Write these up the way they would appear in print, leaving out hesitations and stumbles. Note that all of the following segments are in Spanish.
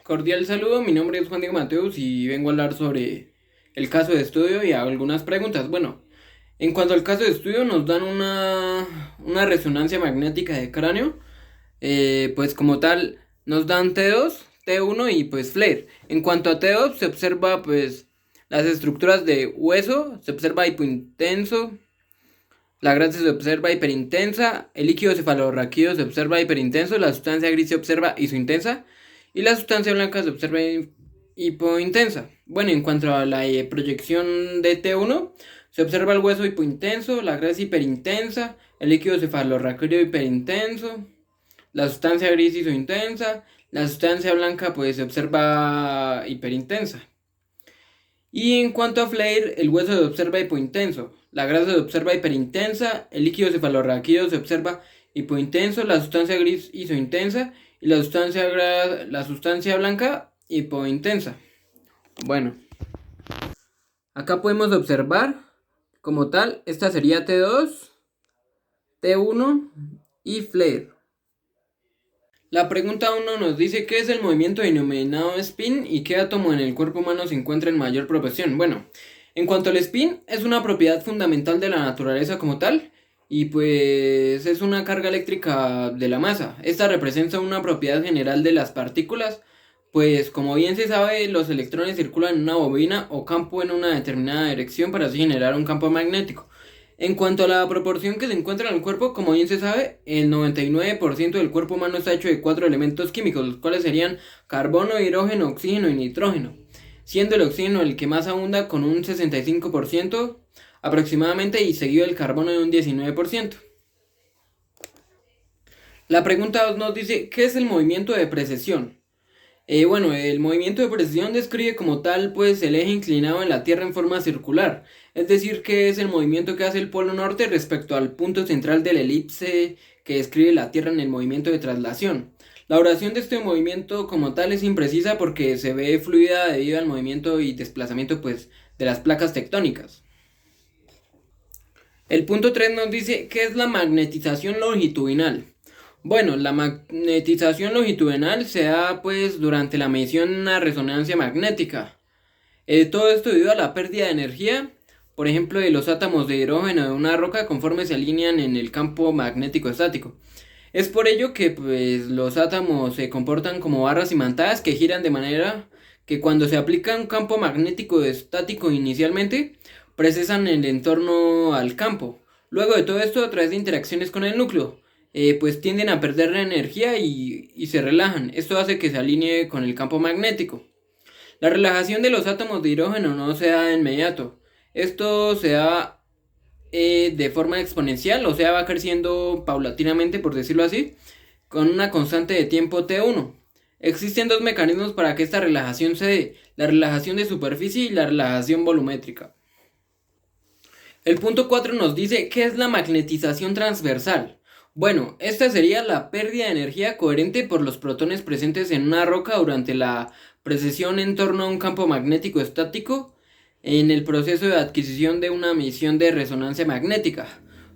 Cordial saludo, mi nombre es Juan Diego Mateus y vengo a hablar sobre el caso de estudio y hago algunas preguntas. Bueno, en cuanto al caso de estudio nos dan una resonancia magnética de cráneo, pues como tal nos dan T2, T1 y pues FLAIR. En cuanto a T2 se observa pues las estructuras de hueso, se observa hipointenso, la grasa se observa hiperintensa, el líquido cefalorraquídeo se observa hiperintenso, la sustancia gris se observa isointensa y la sustancia blanca se observa hipointensa. Bueno, en cuanto a la proyección de T1, se observa el hueso hipointenso, la grasa hiperintensa, el líquido cefalorraquídeo hiperintenso, la sustancia gris isointensa, la sustancia blanca pues se observa hiperintensa. Y en cuanto a FLAIR, el hueso se observa hipointenso, la grasa se observa hiperintensa, el líquido cefalorraquídeo se observa hipointenso, la sustancia gris isointensa y la sustancia blanca hipointensa. Bueno, acá podemos observar como tal, esta sería T2, T1 y FLAIR. La pregunta 1 nos dice qué es el movimiento denominado spin y qué átomo en el cuerpo humano se encuentra en mayor proporción. Bueno, en cuanto al spin, es una propiedad fundamental de la naturaleza como tal y pues es una carga eléctrica de la masa. Esta representa una propiedad general de las partículas, pues como bien se sabe, los electrones circulan en una bobina o campo en una determinada dirección para así generar un campo magnético. En cuanto a la proporción que se encuentra en el cuerpo, como bien se sabe, el 99% del cuerpo humano está hecho de 4 elementos químicos, los cuales serían carbono, hidrógeno, oxígeno y nitrógeno, siendo el oxígeno el que más abunda con un 65% aproximadamente y seguido el carbono de un 19%. La pregunta 2 nos dice, ¿qué es el movimiento de precesión? Bueno, el movimiento de precesión describe como tal pues el eje inclinado en la Tierra en forma circular, es decir que es el movimiento que hace el polo norte respecto al punto central de la elipse que describe la Tierra en el movimiento de traslación. La duración de este movimiento como tal es imprecisa porque se ve fluida debido al movimiento y desplazamiento pues de las placas tectónicas. El punto 3 nos dice qué es la magnetización longitudinal. Bueno, la magnetización longitudinal se da pues durante la medición de una resonancia magnética. Todo esto debido a la pérdida de energía, por ejemplo, de los átomos de hidrógeno de una roca conforme se alinean en el campo magnético estático. Es por ello que pues los átomos se comportan como barras imantadas que giran de manera que cuando se aplica un campo magnético estático inicialmente, precesan el entorno al campo. Luego de todo esto, a través de interacciones con el núcleo, pues tienden a perder la energía y se relajan. Esto hace que se alinee con el campo magnético. La relajación de los átomos de hidrógeno no se da de inmediato. Esto se da de forma exponencial, o sea, va creciendo paulatinamente, por decirlo así, con una constante de tiempo T1. Existen dos mecanismos para que esta relajación se dé, la relajación de superficie y la relajación volumétrica. El punto 4 nos dice qué es la magnetización transversal. Bueno, esta sería la pérdida de energía coherente por los protones presentes en una roca durante la precesión en torno a un campo magnético estático en el proceso de adquisición de una misión de resonancia magnética.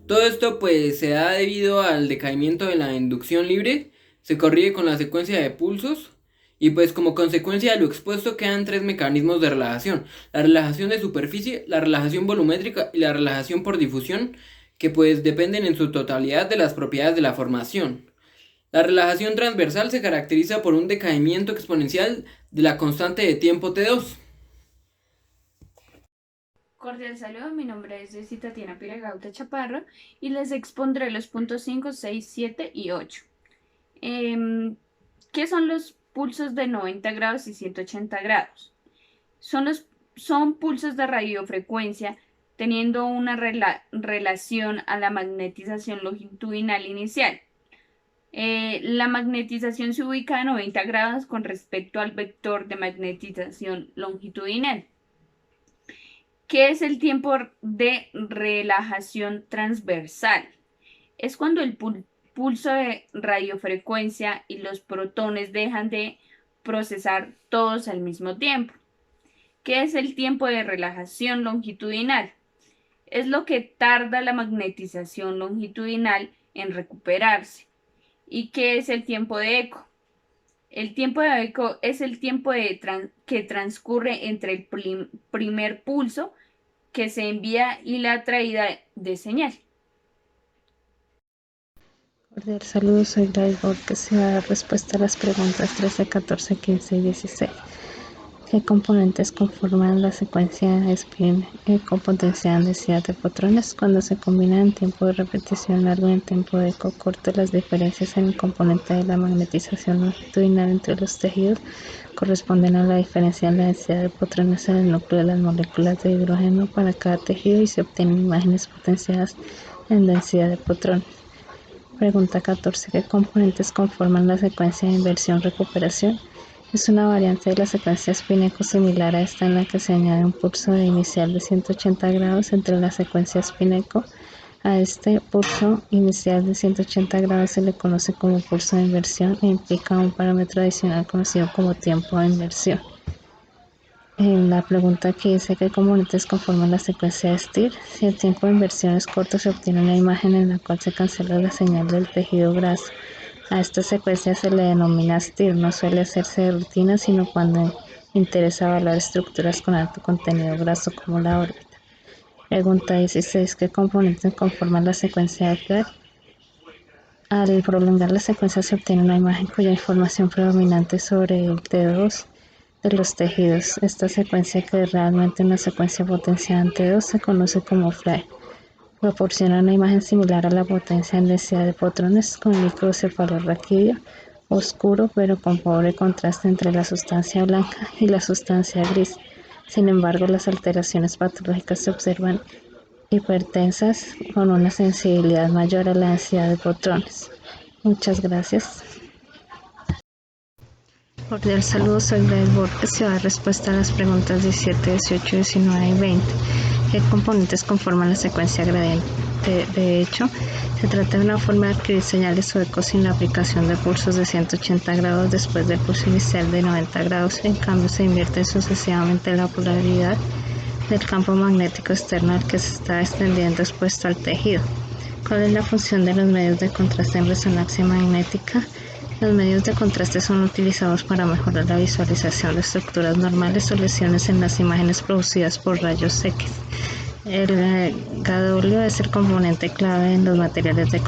Todo esto pues se da debido al decaimiento de la inducción libre, se corrige con la secuencia de pulsos y pues como consecuencia de lo expuesto quedan tres mecanismos de relajación: la relajación de superficie, la relajación volumétrica y la relajación por difusión, que pues dependen en su totalidad de las propiedades de la formación. La relajación transversal se caracteriza por un decaimiento exponencial de la constante de tiempo T2. Cordial saludo, mi nombre es Jessy Tatiana Piragauta Chaparro y les expondré los puntos 5, 6, 7 y 8. ¿Qué son los pulsos de 90 grados y 180 grados? Son pulsos de radiofrecuencia teniendo una relación a la magnetización longitudinal inicial. La magnetización se ubica a 90 grados con respecto al vector de magnetización longitudinal. ¿Qué es el tiempo de relajación transversal? Es cuando el pulso de radiofrecuencia y los protones dejan de procesar todos al mismo tiempo. ¿Qué es el tiempo de relajación longitudinal? Es lo que tarda la magnetización longitudinal en recuperarse. ¿Y qué es el tiempo de eco? El tiempo de eco es el tiempo que transcurre entre el primer pulso que se envía y la traída de señal. Cordial saludo, soy Gladys Borges y voy a dar respuesta a las preguntas 13, 14, 15 y 16. ¿Qué componentes conforman la secuencia spin con potencial densidad de fotones? Cuando se combinan en tiempo de repetición largo y en tiempo de eco corto, las diferencias en el componente de la magnetización longitudinal entre los tejidos corresponden a la diferencia en la densidad de fotones en el núcleo de las moléculas de hidrógeno para cada tejido y se obtienen imágenes potenciadas en densidad de fotones. Pregunta 14. ¿Qué componentes conforman la secuencia de inversión-recuperación? Es una variante de la secuencia spin-eco similar a esta en la que se añade un pulso inicial de 180 grados entre la secuencia spin-eco. A este pulso inicial de 180 grados se le conoce como pulso de inversión e implica un parámetro adicional conocido como tiempo de inversión. En la pregunta 15, ¿qué componentes conforman la secuencia de STIR? Si el tiempo de inversión es corto, se obtiene una imagen en la cual se cancela la señal del tejido graso. A esta secuencia se le denomina STIR, no suele hacerse de rutina, sino cuando interesa evaluar estructuras con alto contenido graso como la órbita. Pregunta 16, ¿qué componentes conforman la secuencia de FLAG? Al prolongar la secuencia se obtiene una imagen cuya información predominante sobre el T2 de los tejidos. Esta secuencia, que es realmente una secuencia potenciada en T2, se conoce como FLAG. Proporciona una imagen similar a la potencia en densidad de fotones con microcefalorraquídeo oscuro, pero con pobre contraste entre la sustancia blanca y la sustancia gris. Sin embargo, las alteraciones patológicas se observan hipertensas con una sensibilidad mayor a la densidad de fotones. Muchas gracias. Cordial saludo, soy Gladys Borges y voy a dar respuesta a las preguntas 17, 18, 19 y 20. ¿Qué componentes conforman la secuencia gradiente? De hecho, se trata de una forma de adquirir señales o ecos sin la aplicación de pulsos de 180 grados después del pulso inicial de 90 grados. En cambio, se invierte sucesivamente la polaridad del campo magnético externo al que se está extendiendo expuesto al tejido. ¿Cuál es la función de los medios de contraste en resonancia magnética? Los medios de contraste son utilizados para mejorar la visualización de estructuras normales o lesiones en las imágenes producidas por rayos X. El gadolio es el componente clave en los materiales de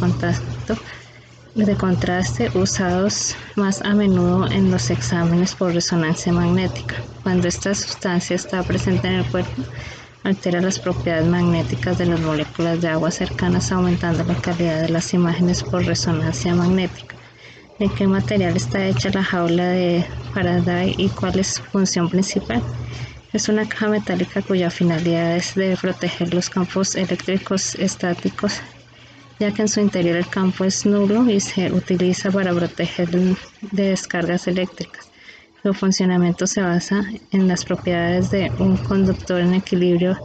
contraste usados más a menudo en los exámenes por resonancia magnética. Cuando esta sustancia está presente en el cuerpo, altera las propiedades magnéticas de las moléculas de agua cercanas, aumentando la calidad de las imágenes por resonancia magnética. ¿De qué material está hecha la jaula de Faraday y cuál es su función principal? Es una caja metálica cuya finalidad es de proteger los campos eléctricos estáticos, ya que en su interior el campo es nulo y se utiliza para proteger de descargas eléctricas. Su funcionamiento se basa en las propiedades de un conductor en equilibrio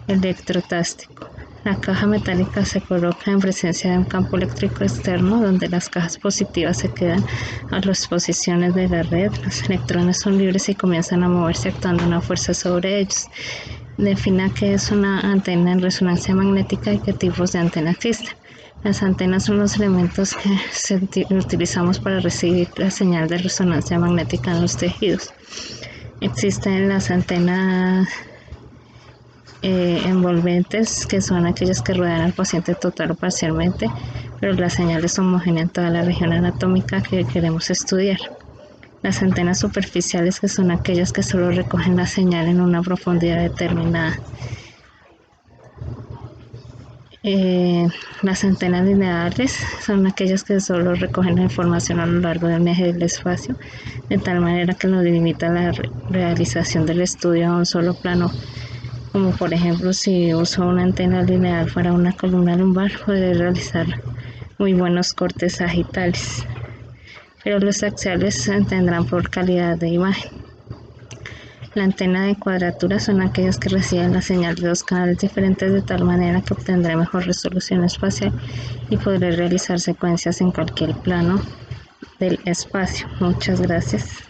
electrostático. La caja metálica se coloca en presencia de un campo eléctrico externo, donde las cajas positivas se quedan a las posiciones de la red. Los electrones son libres y comienzan a moverse actuando una fuerza sobre ellos. Defina qué es una antena en resonancia magnética y qué tipos de antenas existen. Las antenas son los elementos que utilizamos para recibir la señal de resonancia magnética en los tejidos. Existen las antenas envolventes, que son aquellas que rodean al paciente total o parcialmente, pero la señal es homogénea en toda la región anatómica que queremos estudiar. Las antenas superficiales, que son aquellas que solo recogen la señal en una profundidad determinada. Las antenas lineares son aquellas que solo recogen la información a lo largo del eje del espacio, de tal manera que nos limita la realización del estudio a un solo plano. Como por ejemplo, si uso una antena lineal para una columna lumbar, podré realizar muy buenos cortes sagitales, pero los axiales se tendrán por calidad de imagen. La antena de cuadratura son aquellas que reciben la señal de dos canales diferentes, de tal manera que obtendré mejor resolución espacial y podré realizar secuencias en cualquier plano del espacio. Muchas gracias.